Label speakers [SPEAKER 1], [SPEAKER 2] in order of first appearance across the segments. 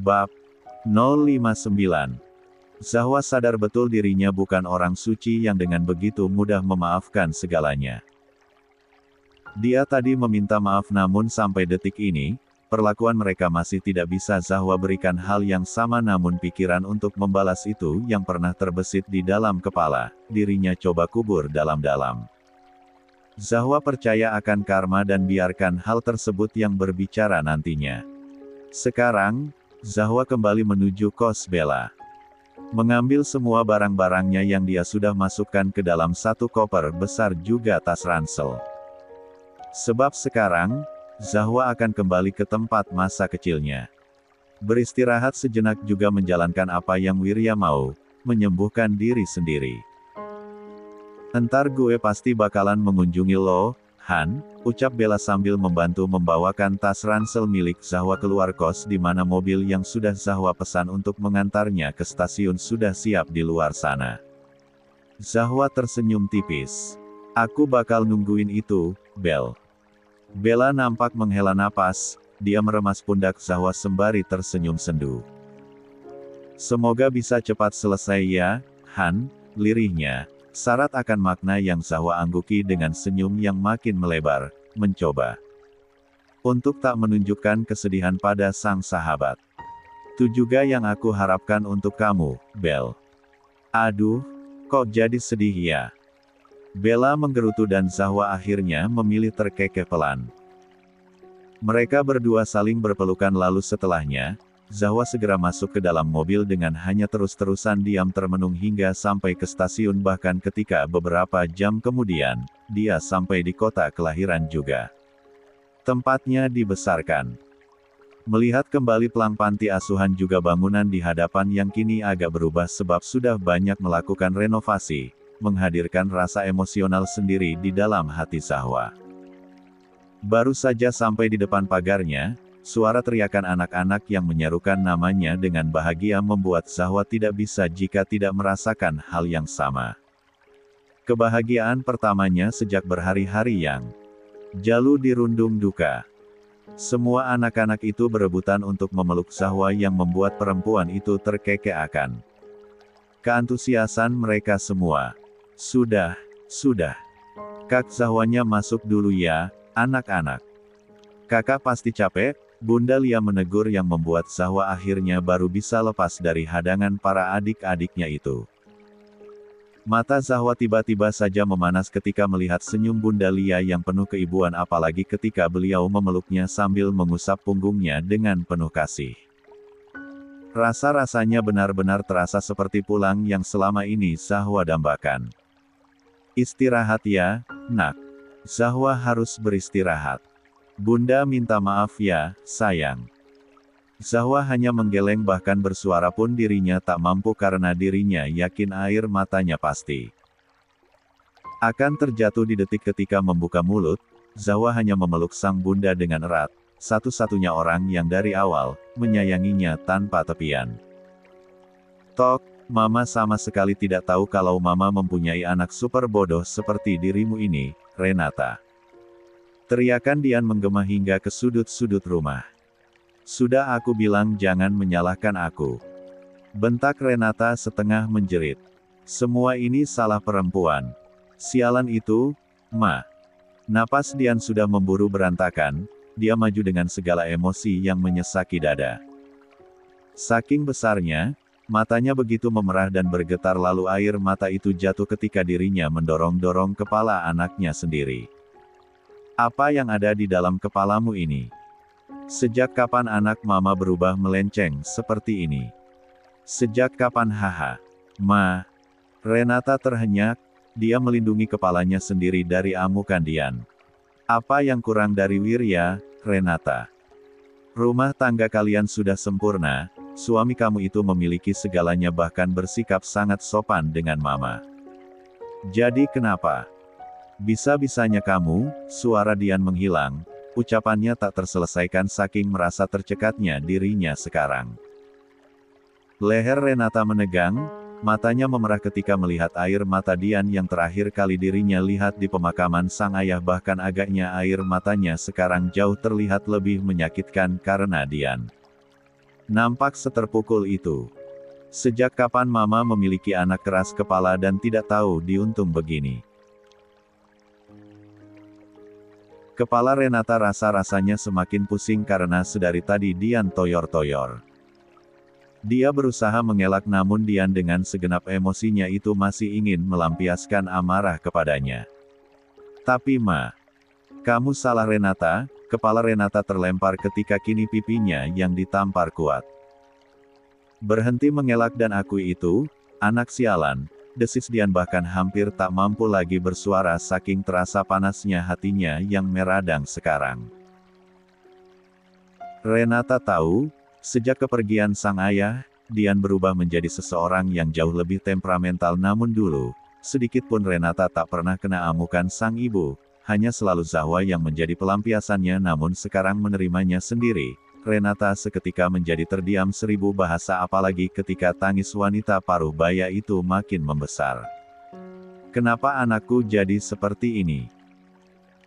[SPEAKER 1] Bab 059. Zahwa sadar betul dirinya bukan orang suci yang dengan begitu mudah memaafkan segalanya. Dia tadi meminta maaf, namun sampai detik ini, perlakuan mereka masih tidak bisa Zahwa berikan hal yang sama, namun pikiran untuk membalas itu yang pernah terbesit di dalam kepala, dirinya coba kubur dalam-dalam. Zahwa percaya akan karma dan biarkan hal tersebut yang berbicara nantinya. Sekarang, Zahwa kembali menuju kos Bella. Mengambil semua barang-barangnya yang dia sudah masukkan ke dalam satu koper besar, juga tas ransel. Sebab sekarang, Zahwa akan kembali ke tempat masa kecilnya. Beristirahat sejenak juga menjalankan apa yang Wirya mau, menyembuhkan diri sendiri. "Entar gue pasti bakalan mengunjungi lo, Han," ucap Bella sambil membantu membawakan tas ransel milik Zahwa keluar kos, di mana mobil yang sudah Zahwa pesan untuk mengantarnya ke stasiun sudah siap di luar sana. Zahwa tersenyum tipis. "Aku bakal nungguin itu, Bel." Bella nampak menghela napas, dia meremas pundak Zahwa sembari tersenyum sendu. "Semoga bisa cepat selesai ya, Han," lirihnya. Syarat akan makna yang Zahwa angguki dengan senyum yang makin melebar, mencoba untuk tak menunjukkan kesedihan pada sang sahabat. "Itu juga yang aku harapkan untuk kamu, Bel." "Aduh, kok jadi sedih ya?" Bella menggerutu dan Zahwa akhirnya memilih terkekeh pelan. Mereka berdua saling berpelukan, lalu setelahnya, Zahwa segera masuk ke dalam mobil dengan hanya terus-terusan diam termenung hingga sampai ke stasiun, bahkan ketika beberapa jam kemudian, dia sampai di kota kelahiran juga. Tempatnya dibesarkan. Melihat kembali pelang panti asuhan juga bangunan di hadapan yang kini agak berubah sebab sudah banyak melakukan renovasi, menghadirkan rasa emosional sendiri di dalam hati Zahwa. Baru saja sampai di depan pagarnya, suara teriakan anak-anak yang menyerukan namanya dengan bahagia membuat Zahwa tidak bisa jika tidak merasakan hal yang sama. Kebahagiaan pertamanya sejak berhari-hari yang jalu dirundung duka. Semua anak-anak itu berebutan untuk memeluk Zahwa yang membuat perempuan itu terkekeh akan keantusiasan mereka semua. Sudah. Kak, Zahwanya masuk dulu ya, anak-anak. Kakak pasti capek, Bunda Lia menegur yang membuat Zahwa akhirnya baru bisa lepas dari hadangan para adik-adiknya itu. Mata Zahwa tiba-tiba saja memanas ketika melihat senyum Bunda Lia yang penuh keibuan, apalagi ketika beliau memeluknya sambil mengusap punggungnya dengan penuh kasih. Rasa-rasanya benar-benar terasa seperti pulang yang selama ini Zahwa dambakan. "Istirahat ya, Nak. Zahwa harus beristirahat. Bunda minta maaf ya, sayang." Zahwa hanya menggeleng, bahkan bersuara pun dirinya tak mampu karena dirinya yakin air matanya pasti akan terjatuh di detik ketika membuka mulut. Zahwa hanya memeluk sang bunda dengan erat, satu-satunya orang yang dari awal menyayanginya tanpa tepian. "Tok, Mama sama sekali tidak tahu kalau Mama mempunyai anak super bodoh seperti dirimu ini, Renata." Teriakan Dian menggema hingga ke sudut-sudut rumah. "Sudah aku bilang jangan menyalahkan aku," bentak Renata setengah menjerit. "Semua ini salah perempuan. Sialan itu, Ma." Napas Dian sudah memburu berantakan, dia maju dengan segala emosi yang menyesaki dada. Saking besarnya, matanya begitu memerah dan bergetar, lalu air mata itu jatuh ketika dirinya mendorong-dorong kepala anaknya sendiri. "Apa yang ada di dalam kepalamu ini? Sejak kapan anak Mama berubah melenceng seperti ini? Sejak kapan?" "Haha. Ma." Renata terhenyak, dia melindungi kepalanya sendiri dari amukan Dian. "Apa yang kurang dari Wirya, Renata? Rumah tangga kalian sudah sempurna, suami kamu itu memiliki segalanya, bahkan bersikap sangat sopan dengan Mama. Jadi kenapa? Bisa-bisanya kamu?" Suara Dian menghilang, ucapannya tak terselesaikan saking merasa tercekatnya dirinya sekarang. Leher Renata menegang, matanya memerah ketika melihat air mata Dian yang terakhir kali dirinya lihat di pemakaman sang ayah, bahkan agaknya air matanya sekarang jauh terlihat lebih menyakitkan karena Dian Nampak seterpukul itu. Sejak kapan Mama memiliki anak keras kepala dan tidak tahu diuntung begini? Kepala Renata rasa-rasanya semakin pusing karena sedari tadi Dian toyor-toyor. Dia berusaha mengelak namun Dian dengan segenap emosinya itu masih ingin melampiaskan amarah kepadanya. Tapi kamu salah Renata. Kepala Renata terlempar ketika kini pipinya yang ditampar kuat. Berhenti mengelak dan akui itu, anak sialan, desis Dian bahkan hampir tak mampu lagi bersuara saking terasa panasnya hatinya yang meradang sekarang. Renata tahu, sejak kepergian sang ayah, Dian berubah menjadi seseorang yang jauh lebih temperamental namun dulu, sedikit pun Renata tak pernah kena amukan sang ibu. Hanya selalu Zahwa yang menjadi pelampiasannya namun sekarang menerimanya sendiri, Renata seketika menjadi terdiam seribu bahasa apalagi ketika tangis wanita paruh baya itu makin membesar. Kenapa anakku jadi seperti ini?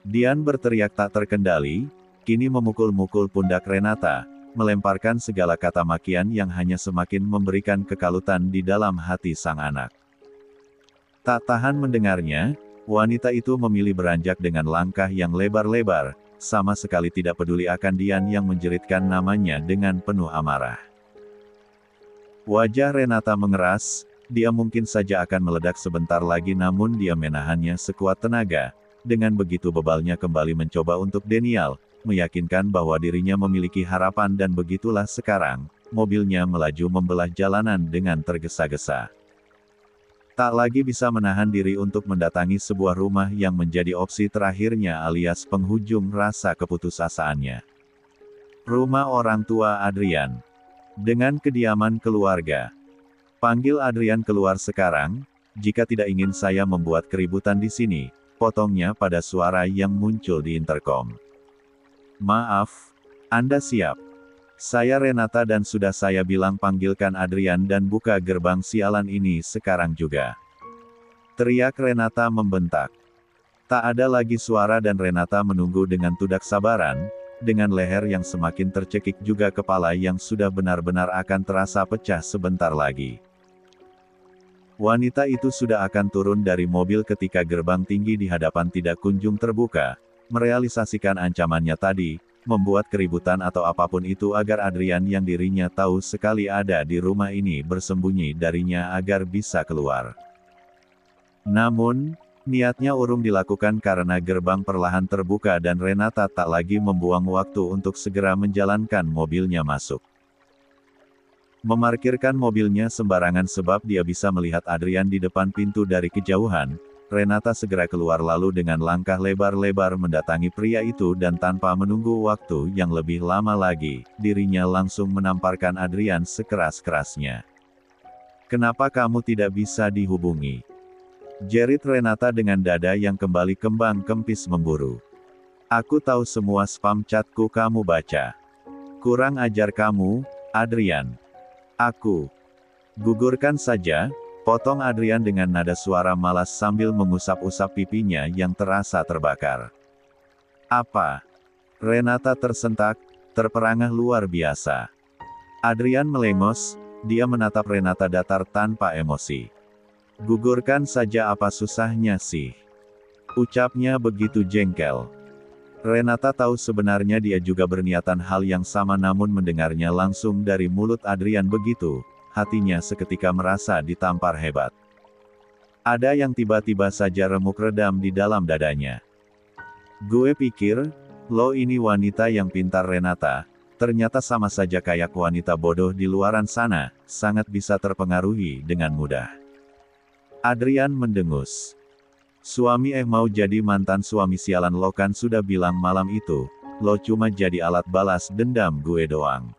[SPEAKER 1] Dian berteriak tak terkendali, kini memukul-mukul pundak Renata, melemparkan segala kata makian yang hanya semakin memberikan kekalutan di dalam hati sang anak. Tak tahan mendengarnya, wanita itu memilih beranjak dengan langkah yang lebar-lebar, sama sekali tidak peduli akan Dian yang menjeritkan namanya dengan penuh amarah. Wajah Renata mengeras, dia mungkin saja akan meledak sebentar lagi namun dia menahannya sekuat tenaga, dengan begitu bebalnya kembali mencoba untuk denial, meyakinkan bahwa dirinya memiliki harapan dan begitulah sekarang, mobilnya melaju membelah jalanan dengan tergesa-gesa. Tak lagi bisa menahan diri untuk mendatangi sebuah rumah yang menjadi opsi terakhirnya alias penghujung rasa keputusasaannya. Rumah orang tua Adrian. Dengan kediaman keluarga. Panggil Adrian keluar sekarang, jika tidak ingin saya membuat keributan di sini, potongnya pada suara yang muncul di interkom. Maaf, Anda siap? Saya Renata dan sudah saya bilang panggilkan Adrian dan buka gerbang sialan ini sekarang juga. Teriak Renata membentak. Tak ada lagi suara dan Renata menunggu dengan tidak sabaran, dengan leher yang semakin tercekik juga kepala yang sudah benar-benar akan terasa pecah sebentar lagi. Wanita itu sudah akan turun dari mobil ketika gerbang tinggi di hadapan tidak kunjung terbuka, merealisasikan ancamannya tadi, membuat keributan atau apapun itu agar Adrian yang dirinya tahu sekali ada di rumah ini bersembunyi darinya agar bisa keluar. Namun, niatnya urung dilakukan karena gerbang perlahan terbuka dan Renata tak lagi membuang waktu untuk segera menjalankan mobilnya masuk. Memarkirkan mobilnya sembarangan sebab dia bisa melihat Adrian di depan pintu dari kejauhan, Renata segera keluar lalu dengan langkah lebar-lebar mendatangi pria itu dan tanpa menunggu waktu yang lebih lama lagi, dirinya langsung menamparkan Adrian sekeras-kerasnya. Kenapa kamu tidak bisa dihubungi? Jerit Renata dengan dada yang kembali kembang kempis memburu. Aku tahu semua spam chatku kamu baca. Kurang ajar kamu, Adrian. Aku. Gugurkan saja. Potong Adrian dengan nada suara malas sambil mengusap-usap pipinya yang terasa terbakar. Apa? Renata tersentak, terperangah luar biasa. Adrian melengos, dia menatap Renata datar tanpa emosi. Gugurkan saja apa susahnya sih? Ucapnya begitu jengkel. Renata tahu sebenarnya dia juga berniatan hal yang sama namun mendengarnya langsung dari mulut Adrian begitu. Hatinya seketika merasa ditampar hebat. Ada yang tiba-tiba saja remuk redam di dalam dadanya. Gue pikir, lo ini wanita yang pintar Renata, ternyata sama saja kayak wanita bodoh di luaran sana, sangat bisa terpengaruhi dengan mudah. Adrian mendengus. Suami mau jadi mantan suami sialan lo kan sudah bilang malam itu, lo cuma jadi alat balas dendam gue doang.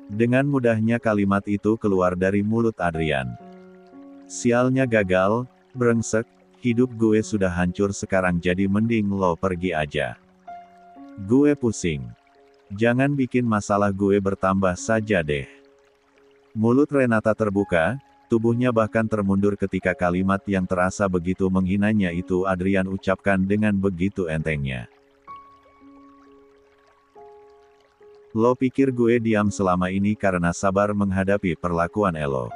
[SPEAKER 1] Dengan mudahnya kalimat itu keluar dari mulut Adrian. Sialnya gagal, brengsek, hidup gue sudah hancur sekarang jadi mending lo pergi aja. Gue pusing. Jangan bikin masalah gue bertambah saja deh. Mulut Renata terbuka, tubuhnya bahkan termundur ketika kalimat yang terasa begitu menghinanya itu Adrian ucapkan dengan begitu entengnya. Lo pikir gue diam selama ini karena sabar menghadapi perlakuan Elo?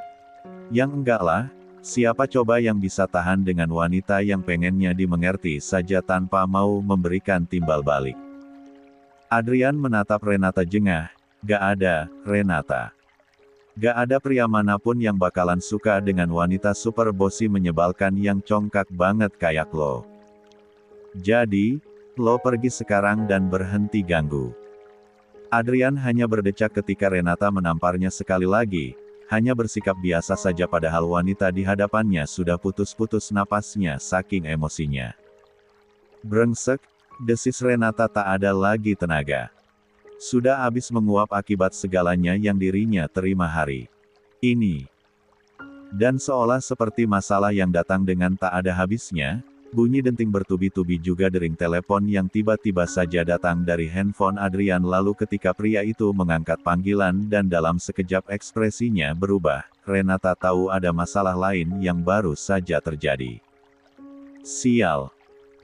[SPEAKER 1] Yang enggak lah, siapa coba yang bisa tahan dengan wanita yang pengennya dimengerti saja tanpa mau memberikan timbal balik? Adrian menatap Renata jengah. Gak ada, Renata. Gak ada pria manapun yang bakalan suka dengan wanita super bossy menyebalkan yang congkak banget kayak lo. Jadi, lo pergi sekarang dan berhenti ganggu. Adrian hanya berdecak ketika Renata menamparnya sekali lagi, hanya bersikap biasa saja padahal wanita di hadapannya sudah putus-putus napasnya saking emosinya. Brengsek, desis Renata tak ada lagi tenaga. Sudah habis menguap akibat segalanya yang dirinya terima hari ini. Dan seolah seperti masalah yang datang dengan tak ada habisnya, bunyi denting bertubi-tubi juga dering telepon yang tiba-tiba saja datang dari handphone Adrian lalu ketika pria itu mengangkat panggilan dan dalam sekejap ekspresinya berubah, Renata tahu ada masalah lain yang baru saja terjadi. Sial.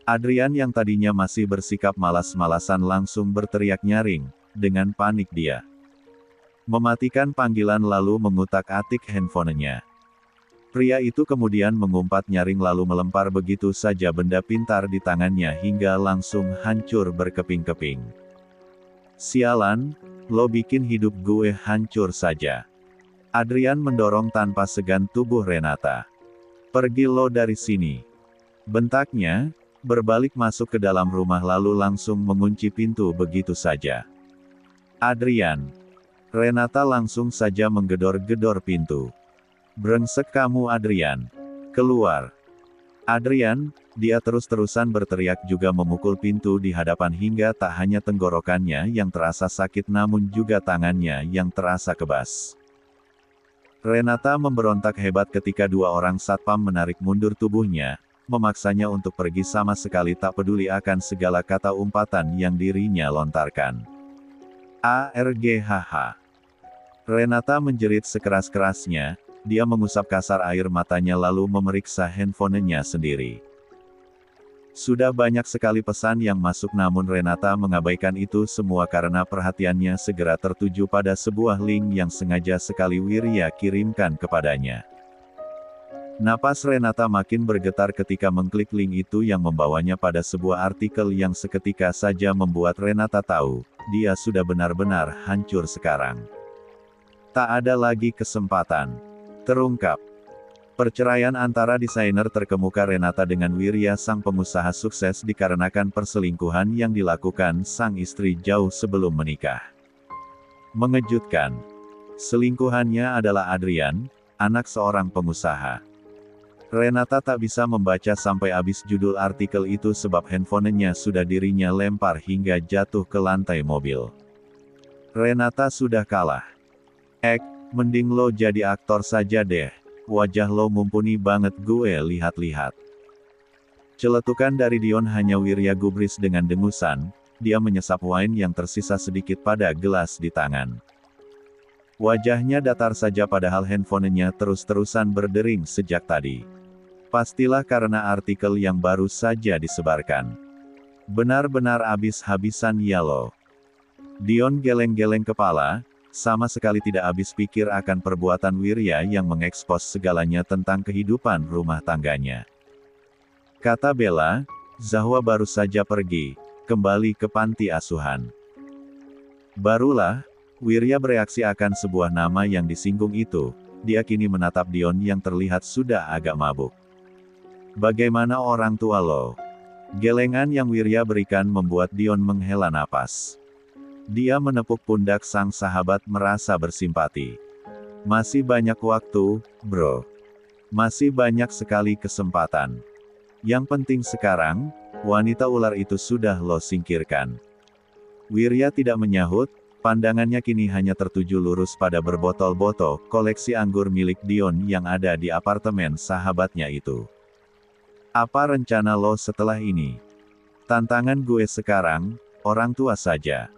[SPEAKER 1] Adrian yang tadinya masih bersikap malas-malasan langsung berteriak nyaring, dengan panik dia mematikan panggilan lalu mengutak-atik handphonenya. Pria itu kemudian mengumpat nyaring lalu melempar begitu saja benda pintar di tangannya hingga langsung hancur berkeping-keping. Sialan, lo bikin hidup gue hancur saja. Adrian mendorong tanpa segan tubuh Renata. Pergi lo dari sini. Bentaknya, berbalik masuk ke dalam rumah lalu langsung mengunci pintu begitu saja. Adrian. Renata langsung saja menggedor-gedor pintu. Brengsek kamu Adrian. Keluar. Adrian, dia terus-terusan berteriak juga memukul pintu di hadapan hingga tak hanya tenggorokannya yang terasa sakit namun juga tangannya yang terasa kebas. Renata memberontak hebat ketika dua orang satpam menarik mundur tubuhnya, memaksanya untuk pergi sama sekali tak peduli akan segala kata umpatan yang dirinya lontarkan. ARGHH. Renata menjerit sekeras-kerasnya. Dia mengusap kasar air matanya lalu memeriksa handphonenya sendiri. Sudah banyak sekali pesan yang masuk namun Renata mengabaikan itu semua karena perhatiannya segera tertuju pada sebuah link yang sengaja sekali Wirya kirimkan kepadanya. Napas Renata makin bergetar ketika mengklik link itu yang membawanya pada sebuah artikel yang seketika saja membuat Renata tahu, dia sudah benar-benar hancur sekarang. Tak ada lagi kesempatan. Terungkap. Perceraian antara desainer terkemuka Renata dengan Wirya sang pengusaha sukses dikarenakan perselingkuhan yang dilakukan sang istri jauh sebelum menikah. Mengejutkan. Selingkuhannya adalah Adrian, anak seorang pengusaha. Renata tak bisa membaca sampai habis judul artikel itu sebab handphonenya sudah dirinya lempar hingga jatuh ke lantai mobil. Renata sudah kalah. Mending lo jadi aktor saja deh, wajah lo mumpuni banget gue lihat-lihat. Celetukan dari Dion hanya Wirya gubris dengan dengusan, dia menyesap wine yang tersisa sedikit pada gelas di tangan. Wajahnya datar saja padahal handphonenya terus-terusan berdering sejak tadi. Pastilah karena artikel yang baru saja disebarkan. Benar-benar habis-habisan ya lo. Dion geleng-geleng kepala. Sama sekali tidak habis pikir akan perbuatan Wirya yang mengekspos segalanya tentang kehidupan rumah tangganya. Kata Bella, Zahwa baru saja pergi, kembali ke panti asuhan. Barulah, Wirya bereaksi akan sebuah nama yang disinggung itu, dia kini menatap Dion yang terlihat sudah agak mabuk. Bagaimana orang tua lo? Gelengan yang Wirya berikan membuat Dion menghela napas. Dia menepuk pundak sang sahabat merasa bersimpati. Masih banyak waktu, bro. Masih banyak sekali kesempatan. Yang penting sekarang, wanita ular itu sudah lo singkirkan. Wirya tidak menyahut, pandangannya kini hanya tertuju lurus pada berbotol-botol koleksi anggur milik Dion yang ada di apartemen sahabatnya itu. Apa rencana lo setelah ini? Tantangan gue sekarang, orang tua saja.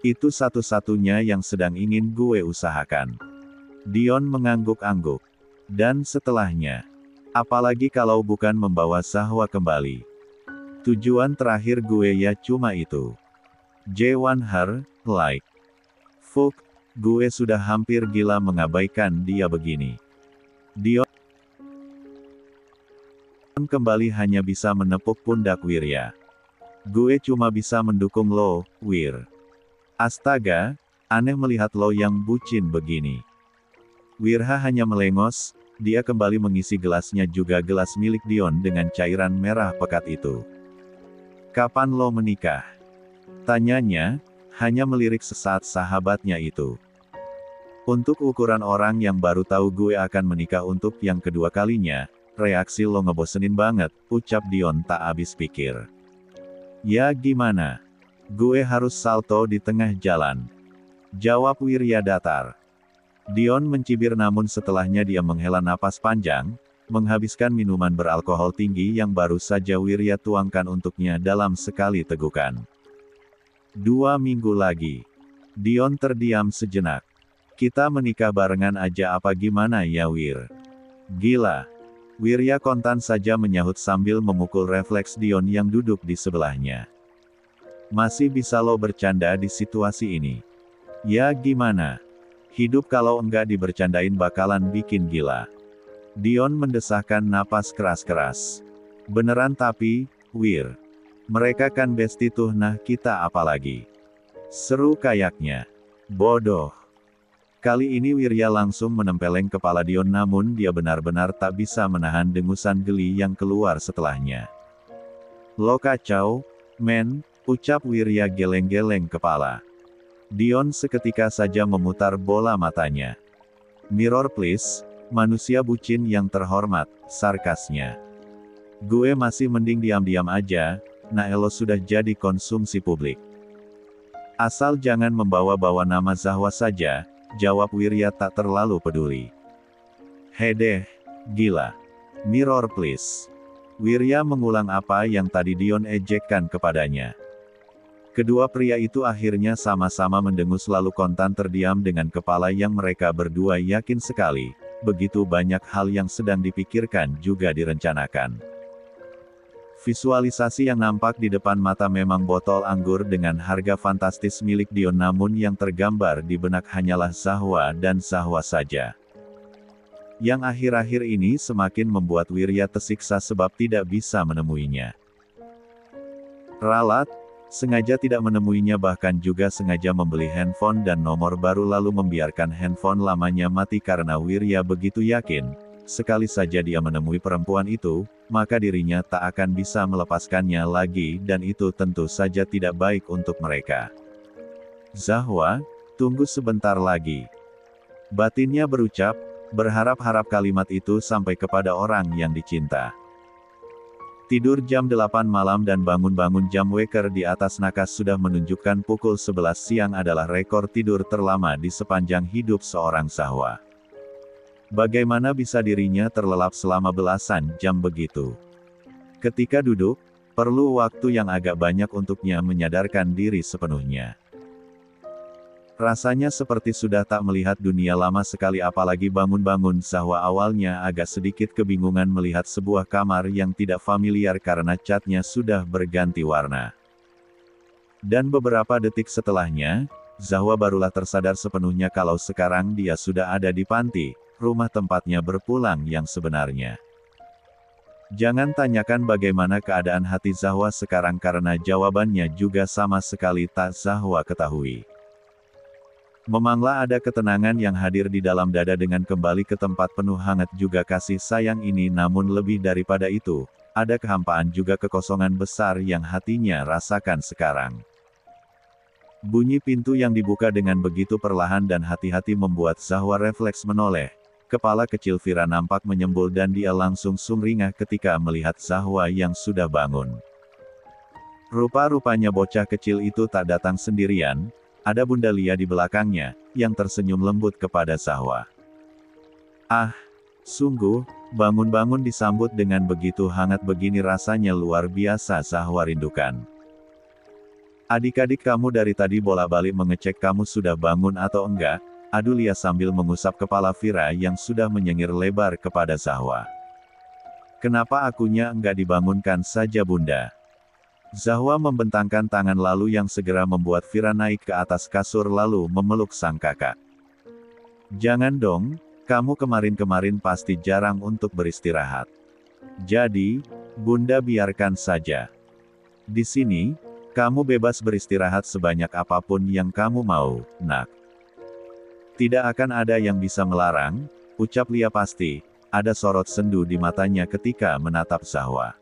[SPEAKER 1] Itu satu-satunya yang sedang ingin gue usahakan. Dion mengangguk-angguk. Dan setelahnya. Apalagi kalau bukan membawa Zahwa kembali. Tujuan terakhir gue ya cuma itu. J1 her, like. Fuk, gue sudah hampir gila mengabaikan dia begini. Dion kembali hanya bisa menepuk pundak Wirya. Gue cuma bisa mendukung lo, Wir. Astaga, aneh melihat lo yang bucin begini. Wirha hanya melengos, dia kembali mengisi gelasnya juga gelas milik Dion dengan cairan merah pekat itu. Kapan lo menikah? Tanyanya, hanya melirik sesaat sahabatnya itu. Untuk ukuran orang yang baru tahu gue akan menikah untuk yang kedua kalinya, reaksi lo ngebosenin banget, ucap Dion tak habis pikir. Ya gimana? Gue harus salto di tengah jalan. Jawab Wirya datar. Dion mencibir namun setelahnya dia menghela napas panjang, menghabiskan minuman beralkohol tinggi yang baru saja Wirya tuangkan untuknya dalam sekali tegukan. 2 minggu lagi. Dion terdiam sejenak. Kita menikah barengan aja apa gimana ya Wir? Gila. Wirya kontan saja menyahut sambil memukul refleks Dion yang duduk di sebelahnya. Masih bisa lo bercanda di situasi ini? Ya gimana? Hidup kalau enggak dibercandain bakalan bikin gila. Dion mendesahkan napas keras-keras. Beneran tapi, Wir. Mereka kan besti tuh nah kita apalagi. Seru kayaknya. Bodoh. Kali ini Wirya langsung menempeleng kepala Dion namun dia benar-benar tak bisa menahan dengusan geli yang keluar setelahnya. Lo kacau, men, ucap Wirya geleng-geleng kepala. Dion seketika saja memutar bola matanya. Mirror please, manusia bucin yang terhormat, sarkasnya. Gue masih mending diam-diam aja, nah lo sudah jadi konsumsi publik. Asal jangan membawa-bawa nama Zahwa saja, jawab Wirya tak terlalu peduli. Hedeh, gila. Mirror please. Wirya mengulang apa yang tadi Dion ejekkan kepadanya. Kedua pria itu akhirnya sama-sama mendengus lalu kontan terdiam dengan kepala yang mereka berdua yakin sekali, begitu banyak hal yang sedang dipikirkan juga direncanakan. Visualisasi yang nampak di depan mata memang botol anggur dengan harga fantastis milik Dion namun yang tergambar di benak hanyalah Zahwa dan Zahwa saja. Yang akhir-akhir ini semakin membuat Wirya tersiksa sebab tidak bisa menemuinya. Ralat, sengaja tidak menemuinya bahkan juga sengaja membeli handphone dan nomor baru lalu membiarkan handphone lamanya mati karena Wirya begitu yakin, sekali saja dia menemui perempuan itu, maka dirinya tak akan bisa melepaskannya lagi dan itu tentu saja tidak baik untuk mereka. Zahwa, tunggu sebentar lagi. Batinnya berucap, berharap-harap kalimat itu sampai kepada orang yang dicinta. Tidur jam 8 malam dan bangun-bangun jam waker di atas nakas sudah menunjukkan pukul 11 siang adalah rekor tidur terlama di sepanjang hidup seorang Zahwa. Bagaimana bisa dirinya terlelap selama belasan jam begitu? Ketika duduk, perlu waktu yang agak banyak untuknya menyadarkan diri sepenuhnya. Rasanya seperti sudah tak melihat dunia lama sekali apalagi bangun-bangun Zahwa awalnya agak sedikit kebingungan melihat sebuah kamar yang tidak familiar karena catnya sudah berganti warna. Dan beberapa detik setelahnya, Zahwa barulah tersadar sepenuhnya kalau sekarang dia sudah ada di panti, rumah tempatnya berpulang yang sebenarnya. Jangan tanyakan bagaimana keadaan hati Zahwa sekarang karena jawabannya juga sama sekali tak Zahwa ketahui. Memanglah ada ketenangan yang hadir di dalam dada dengan kembali ke tempat penuh hangat juga kasih sayang ini namun lebih daripada itu, ada kehampaan juga kekosongan besar yang hatinya rasakan sekarang. Bunyi pintu yang dibuka dengan begitu perlahan dan hati-hati membuat Zahwa refleks menoleh. Kepala kecil Vira nampak menyembul dan dia langsung sumringah ketika melihat Zahwa yang sudah bangun. Rupa-rupanya bocah kecil itu tak datang sendirian, ada Bunda Lia di belakangnya, yang tersenyum lembut kepada Zahwa. Ah, sungguh, bangun-bangun disambut dengan begitu hangat begini rasanya luar biasa Zahwa rindukan. Adik-adik kamu dari tadi bolak-balik mengecek kamu sudah bangun atau enggak, adu Lia sambil mengusap kepala Vira yang sudah menyengir lebar kepada Zahwa. Kenapa akunya enggak dibangunkan saja Bunda? Zahwa membentangkan tangan lalu yang segera membuat Fira naik ke atas kasur lalu memeluk sang kakak. Jangan dong, kamu kemarin-kemarin pasti jarang untuk beristirahat. Jadi, Bunda biarkan saja. Di sini, kamu bebas beristirahat sebanyak apapun yang kamu mau, nak. Tidak akan ada yang bisa melarang, ucap Lia pasti. Ada sorot sendu di matanya ketika menatap Zahwa.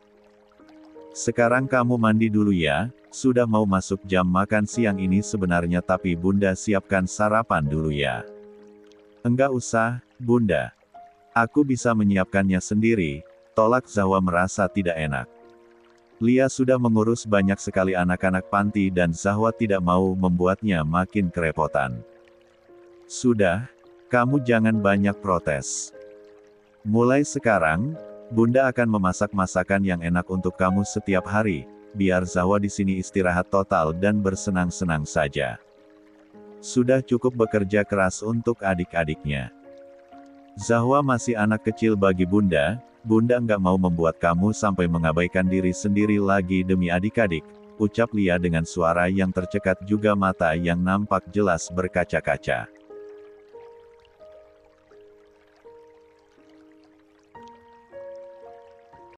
[SPEAKER 1] Sekarang kamu mandi dulu ya, sudah mau masuk jam makan siang ini sebenarnya tapi Bunda siapkan sarapan dulu ya. Enggak usah, Bunda. Aku bisa menyiapkannya sendiri, tolak Zahwa merasa tidak enak. Lia sudah mengurus banyak sekali anak-anak panti dan Zahwa tidak mau membuatnya makin kerepotan. Sudah, kamu jangan banyak protes. Mulai sekarang, Bunda akan memasak masakan yang enak untuk kamu setiap hari, biar Zahwa di sini istirahat total dan bersenang-senang saja. Sudah cukup bekerja keras untuk adik-adiknya. Zahwa masih anak kecil bagi Bunda, Bunda nggak mau membuat kamu sampai mengabaikan diri sendiri lagi demi adik-adik, ucap Lia dengan suara yang tercekat juga mata yang nampak jelas berkaca-kaca.